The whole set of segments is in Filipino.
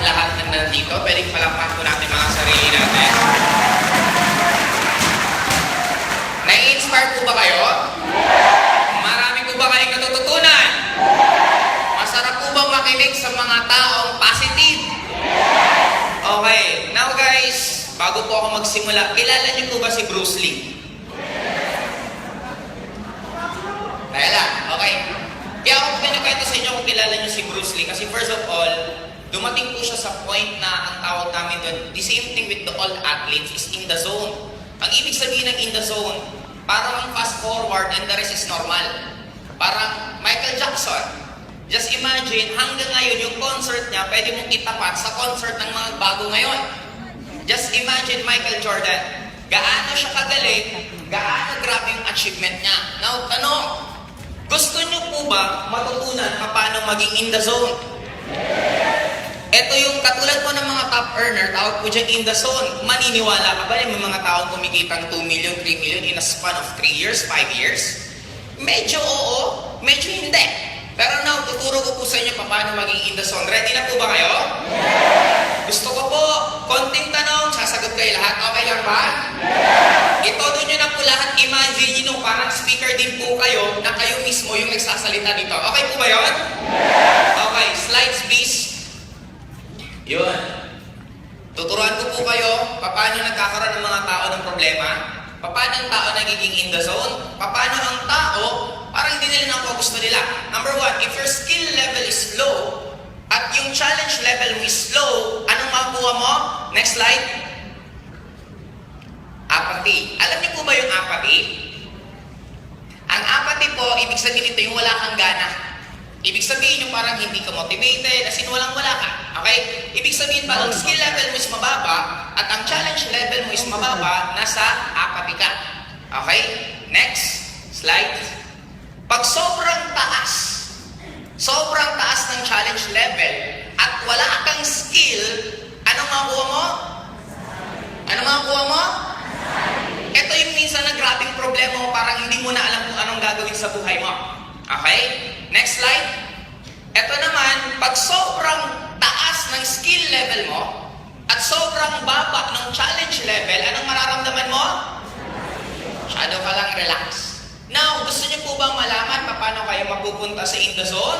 lahat ng nandito. Pwedeng palakpan po natin mga sarili natin. Nai-inspire po ba kayo? Marami po ba kayong natututunan? Masarap po ba makinig sa mga taong positive? Okay, now guys, bago po ako magsimula, kilala niyo po ba si Bruce Lee? Kaya lang, okay. Kaya ako pinakwento sa inyo kung kilala niyo si Bruce Lee kasi first of all, dumating po siya sa point na ang tawag namin doon, the same thing with the all athletes is in the zone. Ang ibig sabihin ng in the zone, parang fast forward and the rest is normal. Parang Michael Jackson. Just imagine, hanggang ngayon yung concert niya, pwede mong itapat sa concert ng mga bago ngayon. Just imagine Michael Jordan. Gaano siya kagaling, gaano grabe yung achievement niya. Now, tanong, gusto niyo po ba matutunan paano maging in the zone? Ito yung katulad po ng mga top earner, tawag po dyan in the zone. Maniniwala ka ba yung mga taong kumikitang 2 million, 3 million in a span of 3 years, 5 years? Medyo oo, medyo hindi. Pero now, tuturo ko po sa inyo paano maging in the zone. Ready na po ba kayo? Gusto ko po, konting tanong, sasagot kayo lahat. Okay lang ba? Itodo nyo na po lahat. Imagine nyo, parang speaker din po kayo na kayo mismo yung nagsasalita dito. Okay po ba yun? Okay, slides please. Yun. Tuturuan ko po kayo paano nagkakaroon ng mga tao ng problema, paano ang tao nagiging in the zone, paano ang tao parang hindi nila nakuha gusto nila. Number one, if your skill level is low at yung challenge level mo is low, anong makuha mo? Next slide. Apathy. Alam niyo po ba yung apathy? Ang apathy po, ibig sabihin nito yung wala kang gana. Ibig sabihin yung parang hindi ka motivated, as in walang-wala ka. Okay? Ibig sabihin pa, ang skill level mo is mababa at ang challenge level mo is mababa, nasa apathy ka. Okay? Next slide. Pag sobrang taas ng challenge level at wala kang skill, anong makuha mo? Anong makuha mo? Ito yung minsan na grabing problema mo, parang hindi mo na alam kung anong gagawin sa buhay mo. Okay? Next slide. Ito naman, pag sobrang taas ng skill level mo at sobrang baba ng challenge level, anong mararamdaman mo? Masyado ka lang relax. Now, gusto niyo po bang malaman paano kayo mapupunta sa in the zone?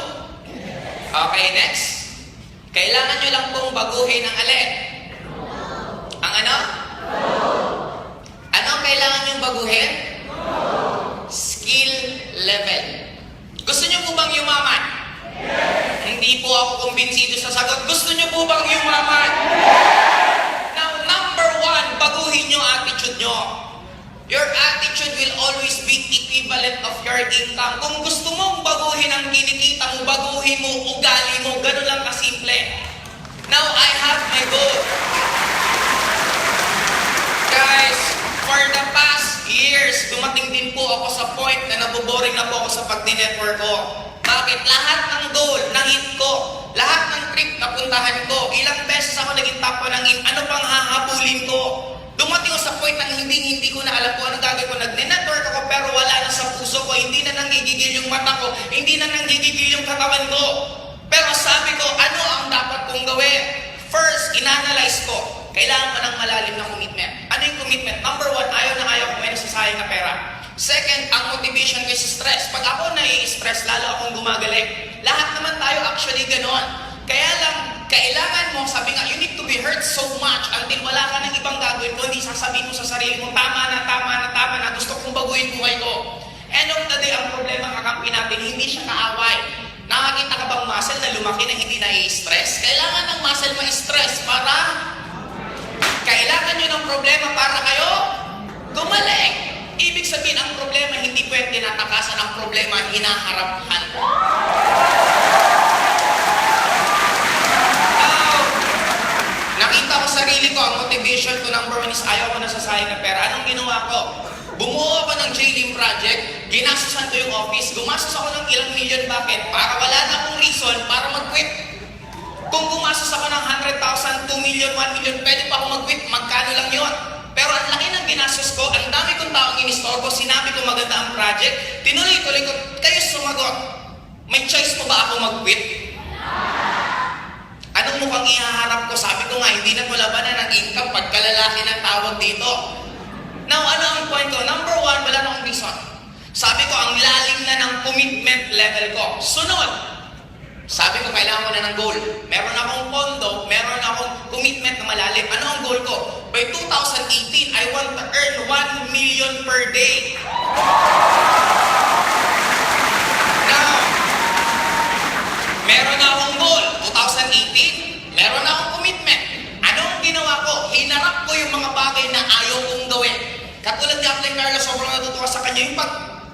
Okay, next. Kailangan niyo lang pong baguhin ang alin? Ang ano? Ano ang kailangan niyong baguhin? Skill level. Gusto niyo po bang yumaman? Hindi po ako kumbinsido sa sagot. Gusto niyo po bang yumaman? Now, number one, baguhin niyo attitude niyo. Your attitude will always be equivalent of your income. Kung gusto mong baguhin ang kinikita mo, baguhin mo, ugali mo, ganun lang kasimple. Now, I have my goal. Guys, for the past years, dumating din po ako sa point na naboboring na po ako sa pagdi-network ko. Bakit? Lahat ng goal, na-hit ko. Lahat ng trip na puntahan ko. Ilang beses ako naging top 1 ng in. Ano pang hahabulin ko? Dumating ko sa point na hindi ko na alam kung anong gagawin ko. Nagne-network ako pero wala na sa puso ko. Hindi na nanggigigil yung mata ko. Hindi na nanggigigil yung katawan ko. Pero sabi ko, ano ang dapat kong gawin? First, inanalyze ko. Kailangan ko ng malalim na commitment. Ano yung commitment? Number one, ayaw ko may nasasayang na pera. Second, ang motivation ko sa stress. Pag ako nai-stress, lalo akong gumagaling. Lahat naman tayo actually ganon. Kaya lang, kailangan mo, sabi nga, you need to be hurt so much until wala ka ng ibang gagawin ko, hindi sasabihin mo sa sarili mo, tama na, gusto kong baguhin buhay ko. End of the day, ang problema kakampi natin, hindi siya kaaway. Nakakita ka bang muscle na lumaki na hindi na-i-stress? Kailangan ng muscle ma-stress para kailangan nyo ng problema para kayo gumaling. Ibig sabihin, ang problema hindi pwede natakasan, ang problema hinaharaphan. Nakita ko sarili ko, ang motivation ko number one is ayaw ko nasasayang na pera. Anong ginawa ko? Bumuo ako ng JLIM project, ginastusan ko yung office, gumastos ako ng ilang million. Bakit? Para wala na akong reason para mag-quit. Kung gumastos ako ng 100,000, 2 million, 1 million, pwede pa ako mag-quit. Magkano lang yon? Pero ang laki ng ginastos ko, ang dami kong taong inistorbo, sinabi ko maganda ang project, tinuloy-tuloy ko, kayo sumagot. May choice mo ba ako mag-quit? Anong mukha ang ihaharap ko. Sabi ko nga, hindi na to labanan ng income pagkalalaki ng tawag dito. Now, ano ang point ko? Number one, wala na akong reason. Sabi ko, ang lalim na ng commitment level ko. Sunod, sabi ko, kailangan ko na ng goal. Meron akong pondo, meron akong commitment na malalim. Ano ang goal ko? By 2018, I want to earn 1 million per day. Now, meron akong goal. 2018, meron akong commitment. Anong ginawa ko? Hinarap ko yung mga bagay na ayaw kong gawin. Katulad ni Apple Carlos, sobrang natutuwa sa kanya. Yung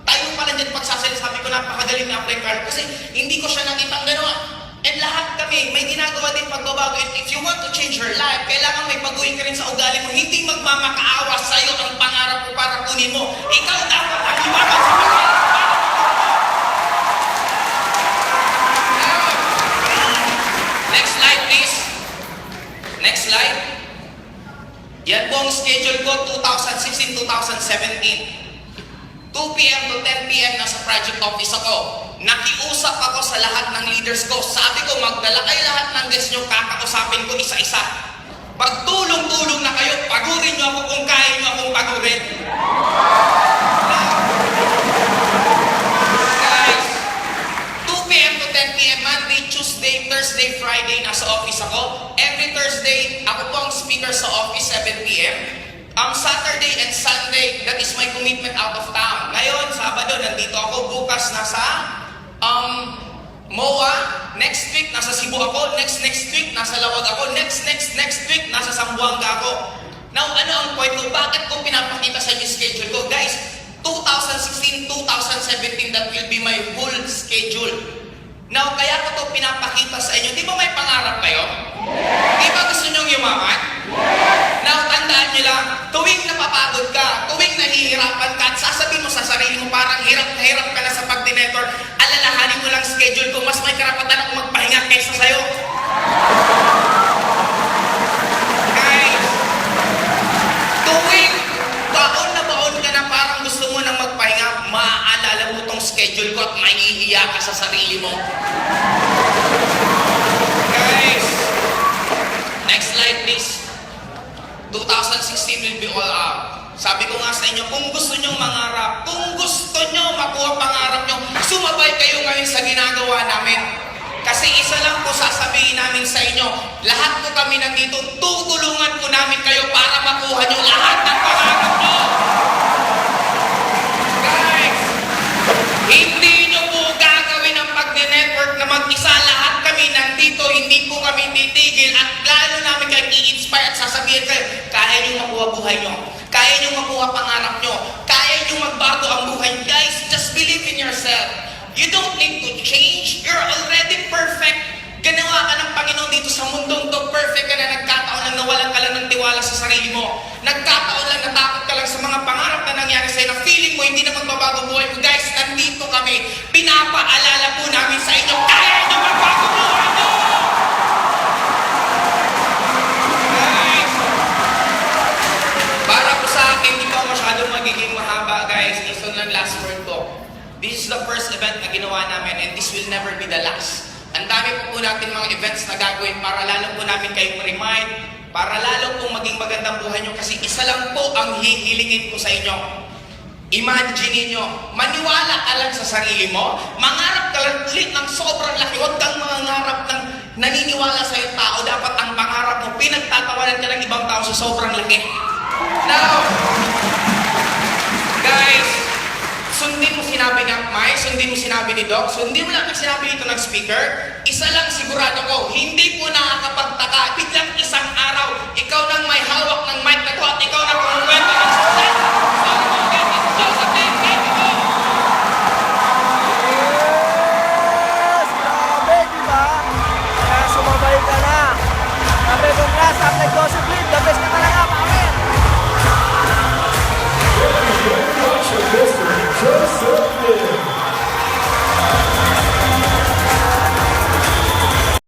tayo pa lang dyan pagsasalita, sabi ko napakagaling na Apple Carlos kasi hindi ko siya nakitang gano'n. And lahat kami, may ginagawa din pagbabago. And if you want to change your life, kailangan may baguhin ka rin sa ugali mo. Hindi magmamakaawa sa'yo ang pangarap mo para kunin mo. Ikaw dapat ang iwanan sa pangarap. Next slide, please. Next slide. Yan po ang schedule ko, 2016-2017. 2 p.m. to 10 p.m. nasa project office ako. Nakiusap ako sa lahat ng leaders ko. Sabi ko, magdala kayo lahat ng guests nyo, kakausapin ko isa-isa. Pag tulong-tulong na kayo, pagurin nyo ako kung kaya nyo akong pagurin. Guys, 2 p.m. to 10 p.m. Monday, Tuesday, Thursday, Friday, nasa office ako. Every Thursday, ako po ang speaker sa office, 7 p.m. Saturday and Sunday, that is my commitment out of town. Ngayon, Sabado, nandito ako. Bukas, nasa MOA. Next week, nasa Cebu ako. Next week, nasa Lawag ako. Next week, nasa Zamboanga ako. Now, ano ang point ko? Bakit ko pinapakita sa inyo schedule ko? Guys, 2016, 2017, that will be my full schedule. Now, kaya ko ito pinapakita sa inyo. Di ba may pangarap kayo? Di ba gusto nyong yumaman? Now, tandaan nyo lang, tuwing napapagod ka, tuwing nahihirapan ka, at sasabihin mo sa sarili mo, parang hirap na hirap ka na sa pag-dinector, alalahanin mo lang schedule ko, mas may karapatan ako magpahinga kaysa sa'yo. Guys, tuwing baon na baon ka na parang gusto mo nang magpahinga, maaalala mo tong schedule ko at mahihiya ka sa sarili mo. Guys, next slide please. 2016 will be all out. Sabi ko nga sa inyo, kung gusto nyo mangarap, kung gusto nyo makuha pangarap nyo, sumabay kayo ngayon sa ginagawa namin. Kasi isa lang po sasabihin namin sa inyo, lahat po kami nandito, tutulungan po namin kayo para makuha nyo lahat ng pangarap nyo. Guys, hindi nyo po gagawin ang pag-network na mag-isa. Lahat kami nandito, hindi po kami titigil at lalo namin kayo i-inspire at sasabihin kayo, kaya nyo makuha buhay nyo, kaya nyo makuha pangarap nyo, kaya nyo magbago ang buhay. Guys, just believe in yourself. You don't need to change. You're already perfect. Ganawa ka ng Panginoon dito sa mundong to. Perfect ka na. Nagkataon lang nawalan ka lang ng tiwala sa sarili mo. Nagkataon lang natakot ka lang sa mga pangarap na nangyari sa'yo na feeling mo hindi na magbabago buhay mo. Guys, nandito kami. Pinapaalala po namin sa inyo, kaya nyo magbago buhay nyo! Guys, para po sa akin, hindi pa masyadong magiging mahaba, guys. Ito lang last word ko. This is the first event na ginawa namin and this will never be the last. Ang dami po natin mga events na gagawin para lalo po namin kayong remind, para lalo pong maging magandang buhay nyo kasi isa lang po ang hihilingin ko sa inyo. Imagine niyo, maniwala ka lang sa sarili mo, mangarap ka lang ulit ng sobrang laki, huwag kang mangarap ng naniniwala sa iyong tao, dapat ang pangarap mo, pinagtatawanan ka ng ibang tao sa sobrang laki. Now, guys, sundin mo sinabi ni Mike, sundin mo sinabi ni Doc, sundin mo lang ang sinabi dito ng speaker, isa lang sigurado ko, hindi po nakakapagtaka, biglang isang araw, ikaw nang may hawak ng mic na